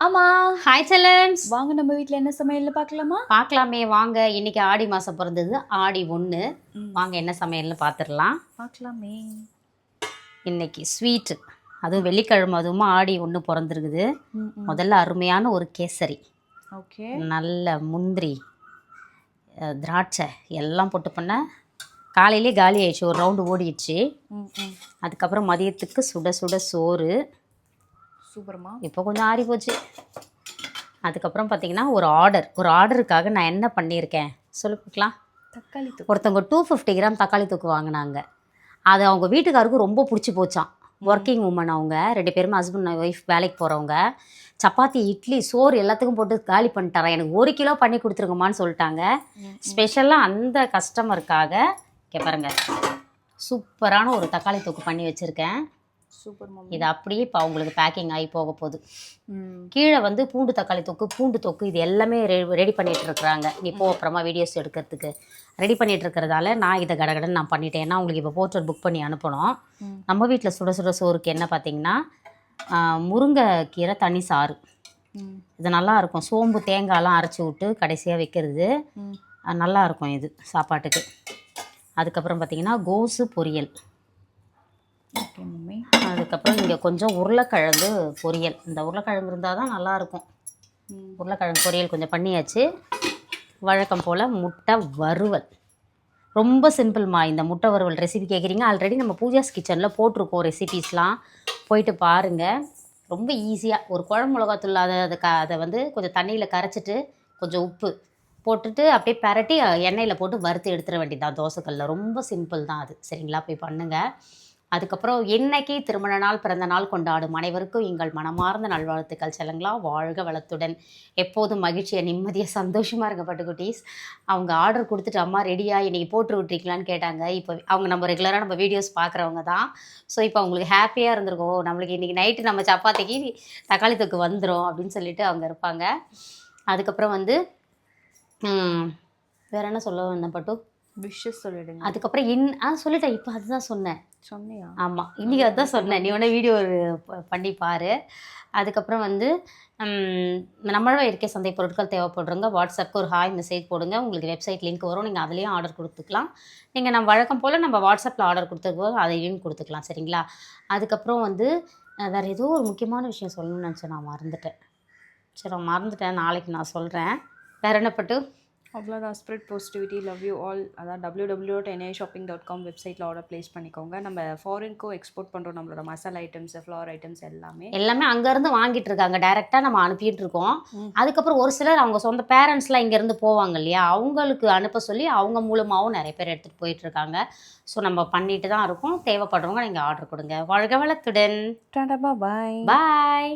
ஆமா. ஹாய் செல்லன்ஸ். வாங்க நம்ம வீட்ல என்ன சமையல்னு பார்க்கலாமா? பார்க்கலாமே வாங்க. இன்னைக்கு ஆடி மாதம் பிறந்தது, ஆடி 1. வாங்க என்ன சமையல்னு பார்த்துடலாம். பார்க்கலாமே. இன்னைக்கு ஸ்வீட்டு, அதுவும் வெள்ளிக்கிழமை, அதுவும் ஆடி 1 பிறந்திருக்குது. முதல்ல அருமையான ஒரு கேசரி, ஓகே, நல்ல முந்திரி, திராட்சை எல்லாம் போட்டு பண்ண. காலையிலே காலி ஆயிடுச்சு, ஒரு ரவுண்டு ஓடிடுச்சு. அதுக்கப்புறம் மதியத்துக்கு சுட சுட சோறு. சூப்பர்மா. இப்போ கொஞ்சம் ஆறி போச்சு. அதுக்கப்புறம் பார்த்தீங்கன்னா ஒரு ஆர்டருக்காக நான் என்ன பண்ணியிருக்கேன் சொல்லி பார்க்கலாம். தக்காளி தொக்கு. ஒருத்தவங்க 250 கிராம் தக்காளி தொக்கு வாங்கினாங்க. அது அவங்க வீட்டுக்காருக்கு ரொம்ப பிடிச்சி போச்சான். ஒர்க்கிங் உமன் அவங்க 2 பேருமே, ஹஸ்பண்ட் ஒய்ஃப், வேலைக்கு போகிறவங்க. சப்பாத்தி, இட்லி, சோறு எல்லாத்துக்கும் போட்டு காலி பண்ணிட்டாரன். எனக்கு 1 கிலோ பண்ணி கொடுத்துருங்கம்மான்னு சொல்லிட்டாங்க. ஸ்பெஷலாக அந்த கஸ்டமருக்காக பாருங்க, சூப்பரான ஒரு தக்காளி தொக்கு பண்ணி வச்சுருக்கேன். Super mummy. இது அப்படியே இப்போ அவங்களுக்கு பேக்கிங் ஆகி போக போகுது. கீழே வந்து பூண்டு தக்காளி பூண்டு தொக்கு இது எல்லாமே ரெடி பண்ணிகிட்டு இருக்கிறாங்க. இப்போ அப்புறமா வீடியோஸ் எடுக்கிறதுக்கு ரெடி பண்ணிகிட்டு இருக்கிறதால நான் இதை கடகடன்னு நான் பண்ணிட்டேன். ஏன்னா அவங்களுக்கு இப்போ போர்ட்டர் புக் பண்ணி அனுப்பணும். நம்ம வீட்டில் சுட சுட சோறுக்கு என்ன பார்த்திங்கன்னா, முருங்கைக்கீரை தனி சாறு. இது நல்லாயிருக்கும். சோம்பு தேங்காயெலாம் அரைச்சி விட்டு கடைசியாக வைக்கிறது நல்லாயிருக்கும் இது சாப்பாட்டுக்கு. அதுக்கப்புறம் பார்த்திங்கன்னா கோஸு பொரியல். Okay mummy. அதுக்கப்புறம் இங்கே கொஞ்சம் உருளைக்கிழங்கு பொரியல். இந்த உருளைக்கிழங்கு இருந்தால் தான் நல்லாயிருக்கும். உருளைக்கிழங்கு பொரியல் கொஞ்சம் பண்ணியாச்சு. வழக்கம் போல் முட்டை வறுவல். ரொம்ப சிம்பிள்மா. இந்த முட்டை வறுவல் ரெசிபி கேட்குறீங்க, ஆல்ரெடி நம்ம பூஜாஸ் கிச்சனில் போட்டிருக்கோம் ரெசிபீஸ்லாம், போயிட்டு பாருங்கள். ரொம்ப ஈஸியாக ஒரு குழம்பு மிளகாத்தூள் அதை வந்து கொஞ்சம் தண்ணியில் கரைச்சிட்டு கொஞ்சம் உப்பு போட்டுட்டு அப்படியே பரட்டி எண்ணெயில் போட்டு வறுத்து எடுத்துட வேண்டியதான் தோசைக்கல்லில். ரொம்ப சிம்பிள் தான் அது. சரிங்களா, போய் பண்ணுங்கள். அதுக்கப்புறம் இன்னைக்கு திருமண நாள், பிறந்த நாள் கொண்டாடும் அனைவருக்கும் எங்கள் மனமார்ந்த நல்வாழ்த்துக்கள். செல்லுங்களா, வாழ்க வளத்துடன், எப்போதும் மகிழ்ச்சியை, நிம்மதியாக, சந்தோஷமாக இருங்க பட்டுக்குட்டீஸ். அவங்க ஆர்டர் கொடுத்துட்டு அம்மா ரெடியாக இன்றைக்கி போட்டு விட்ருக்கலான்னு கேட்டாங்க. இப்போ அவங்க நம்ம ரெகுலராக நம்ம வீடியோஸ் பார்க்குறவங்க தான். ஸோ இப்போ அவங்களுக்கு ஹாப்பியாக இருந்திருக்கோம், நம்மளுக்கு இன்றைக்கி நைட்டு நம்ம சப்பாத்திக்கு தக்காளி தொக்கு வந்துடும் அப்படின்னு சொல்லிட்டு அவங்க இருப்பாங்க. அதுக்கப்புறம் வந்து வேறு என்ன சொல்ல வந்தேன் பட்டு? விஷஸ் சொல்லிடுங்க. அதுக்கப்புறம் சொல்லிட்டேன். இப்போ அதுதான் சொன்னியா? ஆமாம், இன்றைக்கி அதுதான் சொன்னேன். நீ வேணா வீடியோ பண்ணி பாரு. அதுக்கப்புறம் வந்து நம்மளோட இருக்கே சந்தை பொருட்கள் தேவைப்படுறவங்க வாட்ஸ்அப்புக்கு ஒரு ஹாய் மெசேஜ் போடுங்க. உங்களுக்கு வெப்சைட் லிங்க் வரும், நீங்கள் அதுலேயும் ஆர்டர் கொடுத்துக்கலாம். நீங்கள் நம்ம வழக்கம் போல் நம்ம வாட்ஸ்அப்பில் ஆர்டர் கொடுத்துருக்கோம், அதையும் கொடுத்துக்கலாம். சரிங்களா. அதுக்கப்புறம் வந்து வேறு ஏதோ ஒரு முக்கியமான விஷயம் சொல்லணும்னு நினச்சேன், நான் மறந்துட்டேன். சரி, மறந்துட்டேன், நாளைக்கு நான் சொல்கிறேன். வேறு என்ன பட்டு? அவ்வளோதான். Spread positivity, love you all. அதான் www.nishopping.com வெப்சைட்டில் ஆர்டர் ப்ளேஸ் பண்ணிக்கோங்க. நம்ம ஃபாரின்க்கும் எக்ஸ்போர்ட் பண்ணுறோம் நம்மளோட மசாலா ஐட்டம்ஸ், ஃப்ளவர் ஐட்டம்ஸ் எல்லாமே அங்கேருந்து வாங்கிட்டு இருக்காங்க. டைரெக்டாக நம்ம அனுப்பிட்டு இருக்கோம். அதுக்கப்புறம் ஒரு சிலர் அவங்க சொந்த பேரண்ட்ஸ்லாம் இங்கேருந்து போவாங்க இல்லையா, அவங்களுக்கு அனுப்ப சொல்லி அவங்க மூலமாகவும் நிறைய பேர் எடுத்துகிட்டு போயிட்டுருக்காங்க. ஸோ நம்ம பண்ணிட்டு தான் இருக்கோம். தேவைப்படுறவங்க நீங்கள் ஆர்டர் கொடுங்க. வாழ்க வளத்துடன். பாய் பாய்.